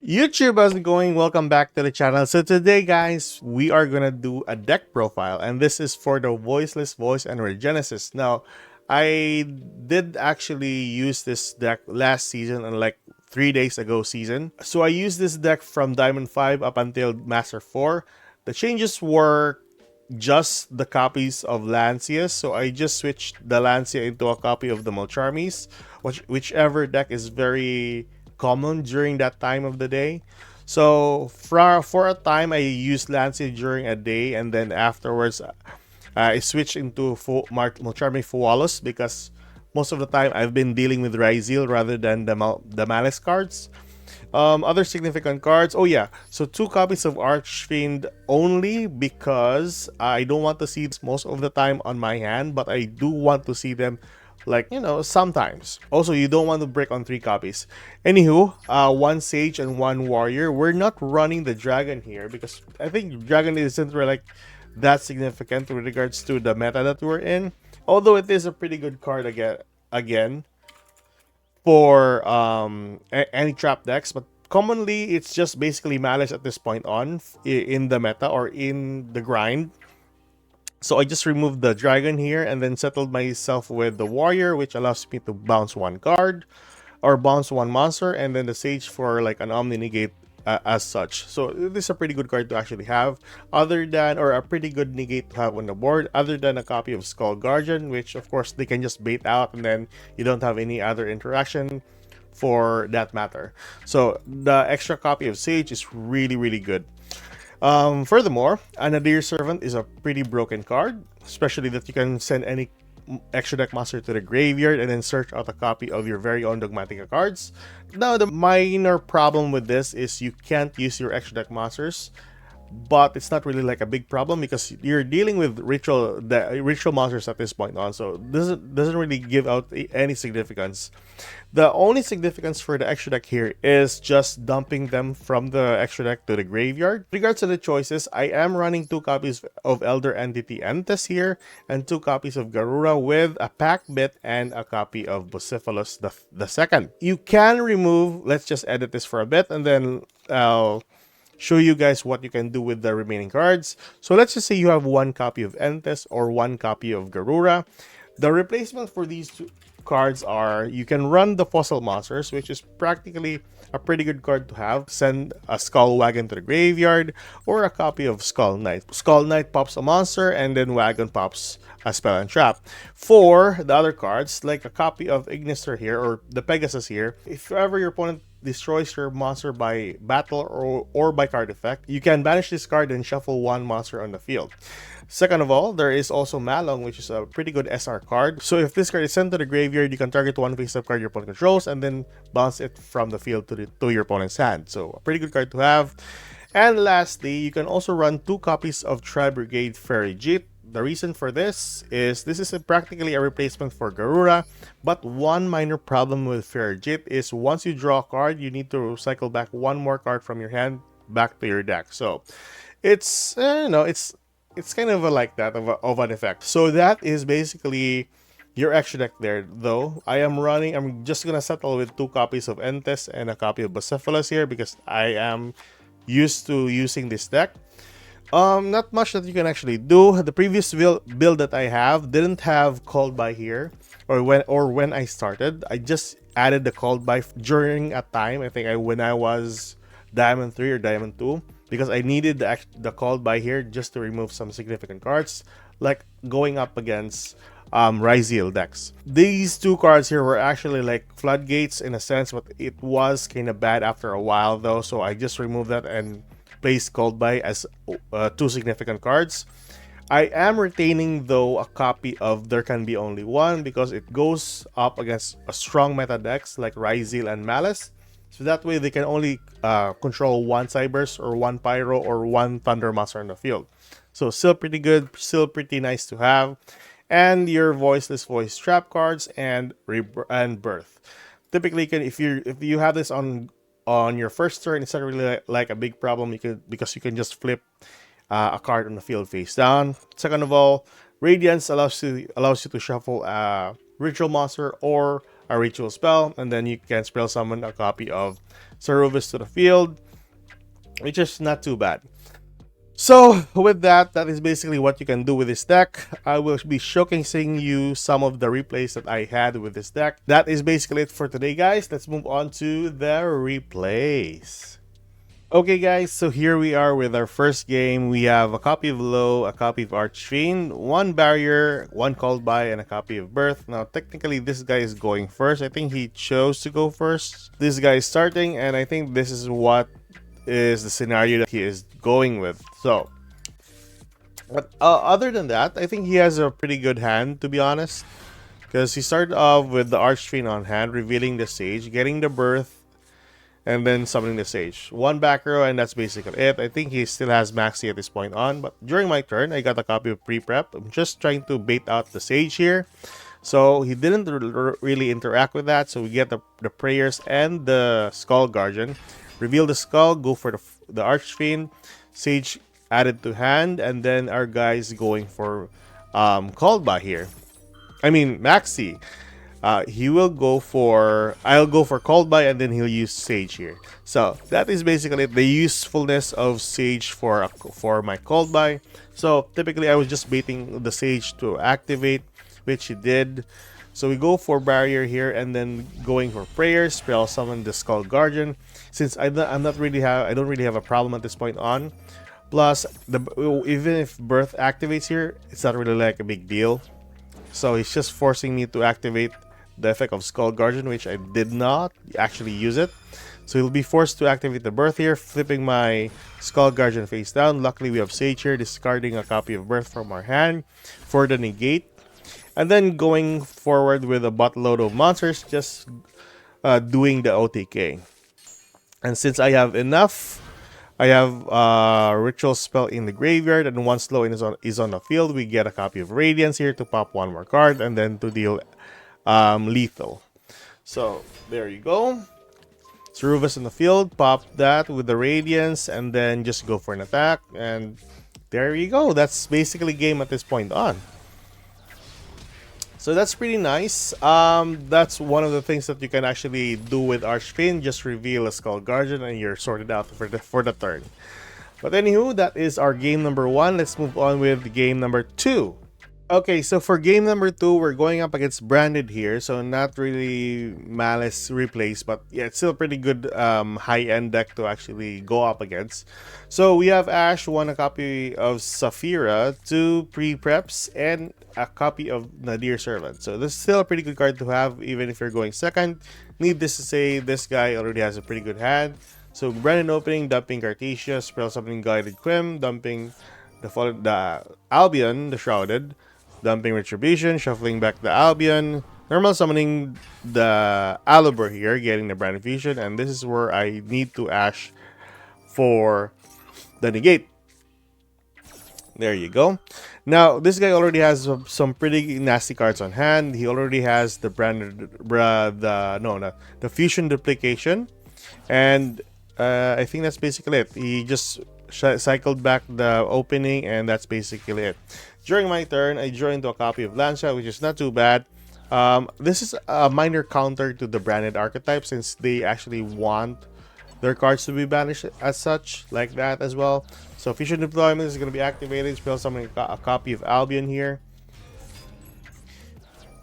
YouTube, how's it going? Welcome back to the channel. So today, guys, we are gonna do a deck profile, and this is for the Voiceless Voice and REGENESIS. Now, I did actually use this deck last season, and like 3 days ago season. So I used this deck from Diamond 5 up until Master 4. The changes were just the copies of Lancias, so I just switched the Lancia into a copy of the Molcharmies, whichever deck is very common during that time of the day. So for a time, I used Lancia during a day, and then afterwards, I switched into Molcharmy Fualos because most of the time I've been dealing with Ryzeal rather than the Maliss cards. Other significant cards. Oh yeah, so 2 copies of Archfiend only because I don't want to see this most of the time on my hand, but I do want to see them, like, sometimes. Also, you don't want to break on 3 copies. Anywho, 1 Sage and 1 Warrior. We're not running the Dragon here because I think Dragon isn't really like that significant with regards to the meta that we're in. Although it is a pretty good card again for any trap decks, but commonly it's just basically Malice at this point on in the meta or in the grind. So I just removed the Dragon here and then settled myself with the Warrior, which allows me to bounce 1 card or bounce 1 monster, and then the Sage for like an Omni Negate as such. So this is a pretty good card to actually have, other than, or a pretty good negate to have on the board, other than a copy of Skull Guardian, which of course they can just bait out and then you don't have any other interaction for that matter. So the extra copy of Sage is really good. Furthermore, an Nadir Servant is a pretty broken card, especially that you can send any extra deck master to the graveyard and then search out a copy of your very own Dogmatica cards. Now, the minor problem with this is you can't use your extra deck masters, but it's not really like a big problem because you're dealing with ritual monsters at this point on, so doesn't really give out any significance. The only significance for the extra deck here is just dumping them from the extra deck to the graveyard. With regards to the choices, I am running 2 copies of Elder Entity Entes here and 2 copies of Garura with a pack bit and a copy of Bucephalus the second. You can remove, let's just edit this for a bit and then I'll show you guys what you can do with the remaining cards. So let's just say you have 1 copy of Entes or 1 copy of Garura. The replacement for these 2 cards are, you can run the Fossil Monsters, which is practically a pretty good card to have. Send a Skull Wagon to the graveyard, or a copy of Skull Knight. Skull Knight pops a monster, and then Wagon pops a spell and trap. For the other cards, like a copy of Ignister here, or the Pegasus here, if ever your opponent destroys your monster by battle or by card effect, you can banish this card and shuffle 1 monster on the field. Second of all, there is also Malong, which is a pretty good SR card. So if this card is sent to the graveyard, you can target 1 face-up card your opponent controls and then bounce it from the field to your opponent's hand. So a pretty good card to have. And lastly, you can also run 2 copies of Tri Brigade Fairy Jeet. The reason for this is practically a replacement for Garura, but one minor problem with Fairy Jeet is once you draw a card, you need to cycle back 1 more card from your hand back to your deck. So it's it's kind of like that of an effect. So that is basically your extra deck there, though. I'm just gonna settle with 2 copies of Entes and a copy of Bucephalus here because I am used to using this deck. Not much that you can actually do. The previous build that I have didn't have Called By here, or when I started. I just added the Called By during a time, I think when I was Diamond 3 or Diamond 2, because I needed the Called By here just to remove some significant cards, like going up against Ryzeal decks. These 2 cards here were actually like floodgates in a sense, but it was kind of bad after a while though, so I just removed that and placed Called By as 2 significant cards. I am retaining though a copy of There Can Be Only One because it goes up against a strong meta decks like Ryzeal and Maliss. So that way they can only control 1 Cyberse or 1 Pyro or 1 Thunder Monster on the field. So still pretty good, still pretty nice to have. And your Voiceless Voice trap cards and Birth. Typically, if you have this on your first turn, it's not really like a big problem because you can just flip a card on the field face down. Second of all, Radiance allows you to shuffle a Ritual Monster or a ritual spell, and then you can spell summon a copy of Ceruvis to the field, which is not too bad. So with that, that is basically what you can do with this deck. I will be showcasing you some of the replays that I had with this deck. That is basically it for today, guys. Let's move on to the replays. Okay guys, so here we are with our first game. We have a copy of Low, a copy of Archfiend, one Barrier, one Called By, and a copy of Birth. Now technically this guy is going first. I think he chose to go first. This guy is starting, and I think this is what is the scenario that he is going with. So, but other than that, I think he has a pretty good hand, to be honest, because he started off with the Archfiend on hand, revealing the Sage, getting the Birth, and then summoning the Sage. One back row, and that's basically it. I think he still has Maxi at this point on, but during my turn, I got a copy of Pre-Prep. I'm just trying to bait out the Sage here. So he didn't really interact with that, so we get the Prayers and the Skull Guardian. Reveal the Skull, go for the Archfiend, Sage added to hand, and then our guy's going for Called By here. I mean, Maxi. He will go for, I'll go for Called By, and then he'll use Sage here. So that is basically the usefulness of Sage for my Called By. So typically I was just baiting the Sage to activate, which he did. So we go for Barrier here, and then going for Prayers, spell summon the Skull Guardian. Since I don't really have a problem at this point on. Plus, even if Birth activates here, it's not really like a big deal. So he's just forcing me to activate the effect of Skull Guardian, which I did not actually use it. So he'll be forced to activate the Birth here, flipping my Skull Guardian face down. Luckily, we have Sage here, discarding a copy of Birth from our hand for the negate. And then going forward with a buttload of monsters, just doing the OTK. And since I have enough, I have a ritual spell in the graveyard, and once Slow is on the field, we get a copy of Radiance here to pop one more card, and then to deal lethal. So there you go. Ceruvis in the field, pop that with the Radiance, and then just go for an attack, and there you go. That's basically game at this point on. So that's pretty nice. That's one of the things that you can actually do with Archfiend. Just reveal a Skull Guardian and you're sorted out for the turn. But anywho, that is our game number 1. Let's move on with game number 2. Okay, so for game number 2, we're going up against Branded here. So not really Maliss replays, but yeah, it's still a pretty good high-end deck to actually go up against. So we have Ash, a copy of Saphira, 2 pre-preps, and a copy of Nadir Servant. So this is still a pretty good card to have, even if you're going second. Needless to say, this guy already has a pretty good hand. So Branded opening, dumping Cartesia, spell summoning Guided Quim, dumping the Albion, the Shrouded, dumping Retribution, shuffling back the Albion, normal summoning the Alubur here, getting the Brand Fusion, and this is where I need to Ash for the negate. There you go. Now, this guy already has some pretty nasty cards on hand. He already has the the Fusion Duplication, and I think that's basically it. He just cycled back the opening, and that's basically it. During my turn, I drew into a copy of Lancia, which is not too bad. This is a minor counter to the Branded archetype, since they actually want their cards to be banished as such, like that as well. So Fusion Deployment is going to be activated. Spell summoning a copy of Albion here.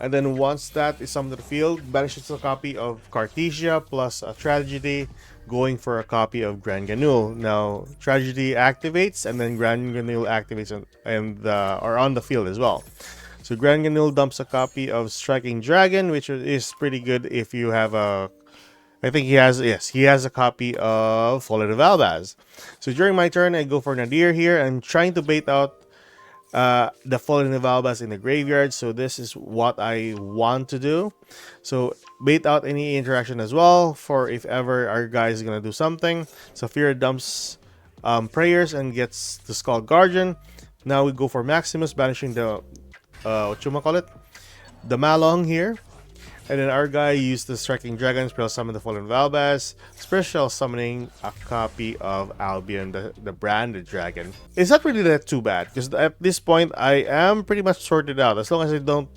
And then once that is summoned to the field, banishes a copy of Cartesia plus a Tragedy, going for a copy of Grand Ganul. Now, Tragedy activates, and then Grand Ganul activates on the field as well. So Grand Ganul dumps a copy of Striking Dragon, which is pretty good if you have a... I think he has a copy of Fallen of Albaz. So during my turn, I go for Nadir here. I'm trying to bait out the Fallen of Albaz in the graveyard. So this is what I want to do. So bait out any interaction as well, for if ever our guy is going to do something. Saphira dumps Prayers and gets the Skull Guardian. Now we go for Maximus, banishing the the Malong here. And then our guy used the Striking Dragon, spell summon the Fallen Valbaz, special summoning a copy of Albion, the Branded Dragon. It's not really that too bad, because at this point I am pretty much sorted out. As long as I don't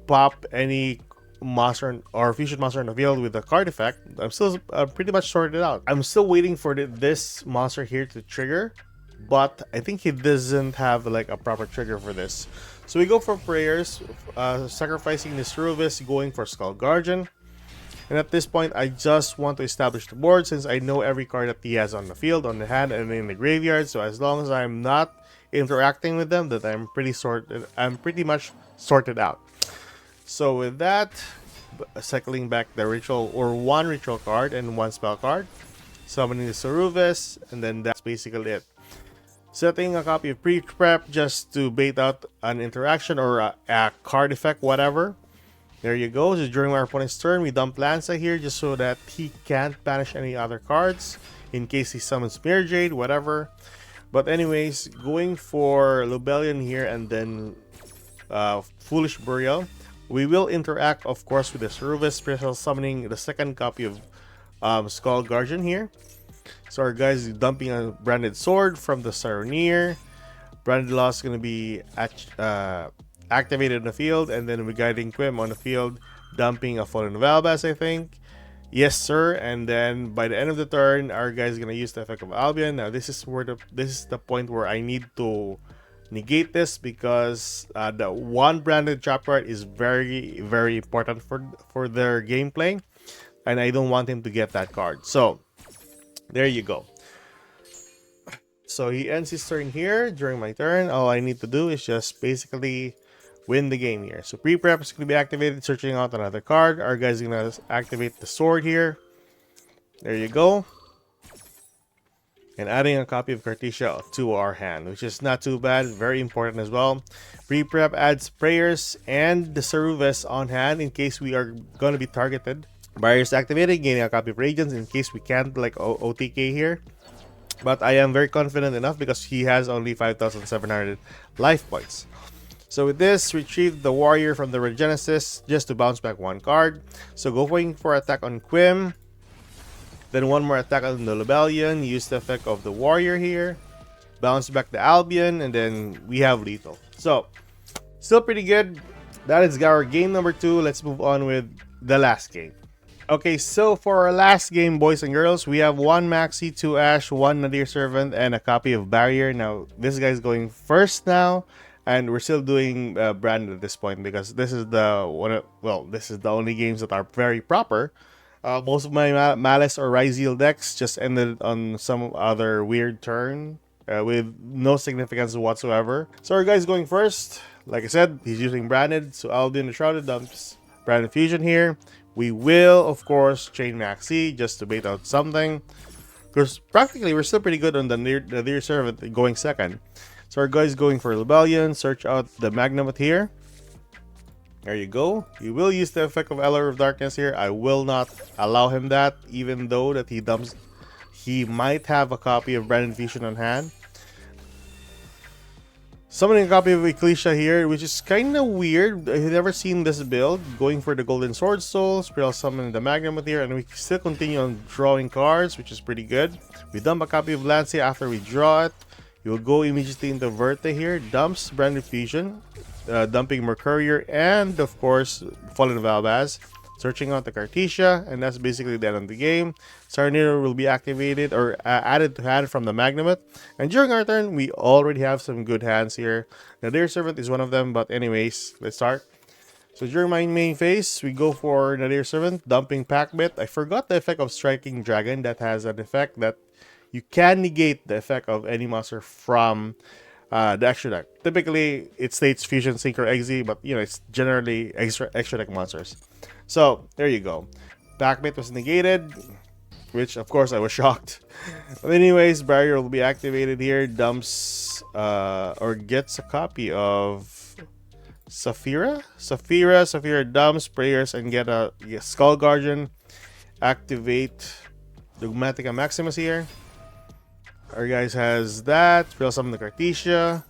pop any monster or fusion monster in the field with a card effect, I'm still pretty much sorted out. I'm still waiting for this monster here to trigger, but I think he doesn't have like a proper trigger for this. So we go for prayers, sacrificing the Ceruvis, going for Skull Guardian. And at this point, I just want to establish the board since I know every card that he has on the field, on the hand, and in the graveyard. So as long as I'm not interacting with them, that I'm pretty much sorted out. So with that, cycling back the ritual or one ritual card and one spell card, summoning the Ceruvis, and then that's basically it. Setting a copy of pre-prep just to bait out an interaction or a card effect, whatever. There you go. So during our opponent's turn, we dump Lanza here just so that he can't banish any other cards in case he summons Mirror Jade, whatever. But anyways, going for Lobelion here and then Foolish Burial. We will interact, of course, with the Ceruvis, special summoning the second copy of Skull Guardian here. So our guys is dumping a Branded Sword from the Saronir. Branded Loss is going to be activated in the field, and then we're guiding Quim on the field, dumping a Fallen Valbas, I think. Yes, sir. And then by the end of the turn, our guys is gonna use the effect of Albion. Now this is the point where I need to negate this because the one branded trap card is very, very important for their gameplay, and I don't want him to get that card. So there you go. So he ends his turn here. During my turn, all I need to do is just basically win the game here. So pre-prep is going to be activated, searching out another card. Our guys are going to activate the sword here. There you go. And adding a copy of Cartesia to our hand, which is not too bad, very important as well. Pre-prep adds prayers and the Ceruvis on hand in case we are going to be targeted. Barriers activated, gaining a copy of Radiance in case we can't like OTK here. But I am very confident enough because he has only 5,700 life points. So with this, retrieve the warrior from the Regenesis just to bounce back one card. So going for attack on Quim. Then one more attack on the Lobelion. Use the effect of the warrior here. Bounce back the Albion, and then we have lethal. So still pretty good. That is our game number 2. Let's move on with the last game. Okay, so for our last game, boys and girls, we have one Maxi, 2 Ash, 1 Nadir Servant, and a copy of Barrier. Now, this guy's going first now, and we're still doing branded at this point because this is this is the only games that are very proper. Most of my Maliss or Ryzeal decks just ended on some other weird turn with no significance whatsoever. So our guy's going first. Like I said, he's using branded, so Albion the Shrouded dumps branded fusion here. We will, of course, chain Maxi just to bait out something. Because practically, we're still pretty good on the Nadir Servant going second. So our guy's going for Lobelion. Search out the Magnemite here. There you go. You will use the effect of Elder of Darkness here. I will not allow him that, even though that he might have a copy of Branded Fusion on hand. Summoning a copy of Ecclesia here, which is kind of weird. I've never seen this build. Going for the Golden Sword Soul, Spiral Summon the Magnemite here, and we still continue on drawing cards, which is pretty good. We dump a copy of Lancia after we draw it. You'll go immediately into Verte here, dumps Branded Fusion, dumping Mercurier, and of course, Fallen Valbaz. Searching out the Cartesia, and that's basically the end of the game. Saronir will be activated or added to hand from the Magnemite. And during our turn, we already have some good hands here. Nadir Servant is one of them, but anyways, let's start. So during my main phase, we go for Nadir Servant, dumping Packbit. I forgot the effect of Striking Dragon. That has an effect that you can negate the effect of any monster from the extra deck. Typically, it states Fusion, Sync, or Exe, but you know, it's generally extra deck monsters. So, there you go. Backbait was negated, which of course I was shocked. But anyways, Barrier will be activated here. Dumps or gets a copy of Saphira. Saphira dumps prayers and get a Skull Guardian. Activate Dogmatica Maximus here. Our guys has that. We'll summon the Cartesia.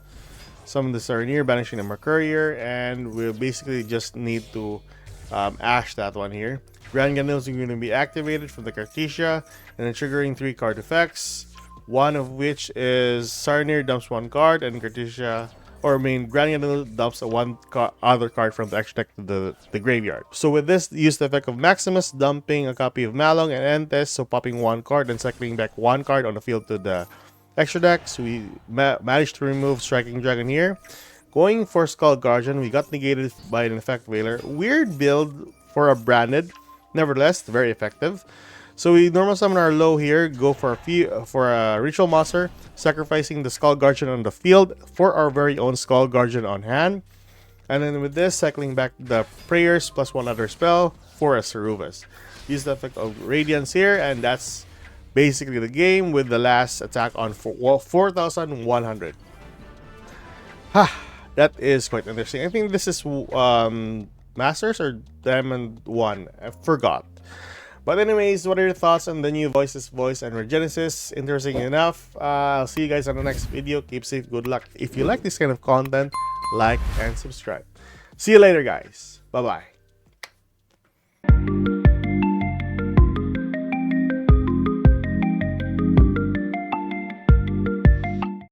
Summon the Saronir, banishing the Mercurier. And we'll basically just need to Ash that one here. Grand Ganos are going to be activated from the Cartesia, and then triggering 3 card effects. One of which is Saronir dumps 1 card, and Cartesia or main Granular dumps other card from the extra deck to the graveyard. So with this, use the effect of Maximus, dumping a copy of Malong and Entes, so popping one card and cycling back one card on the field to the extra deck. So we managed to remove Striking Dragon here. Going for Skull Guardian, we got negated by an Effect Whaler. Weird build for a branded, nevertheless very effective. So we normal summon our low here, go for a Ritual Monster, sacrificing the Skull Guardian on the field for our very own Skull Guardian on hand. And then with this, cycling back the Prayers plus one other spell for a Ceruvus. Use the effect of Radiance here, and that's basically the game with the last attack on 4,100. That is quite interesting. I think this is Masters or Diamond 1. I forgot. But anyways, what are your thoughts on the new Voice and Regenesis? Interesting enough. I'll see you guys on the next video. Keep safe. Good luck. If you like this kind of content, like and subscribe. See you later, guys. Bye-bye.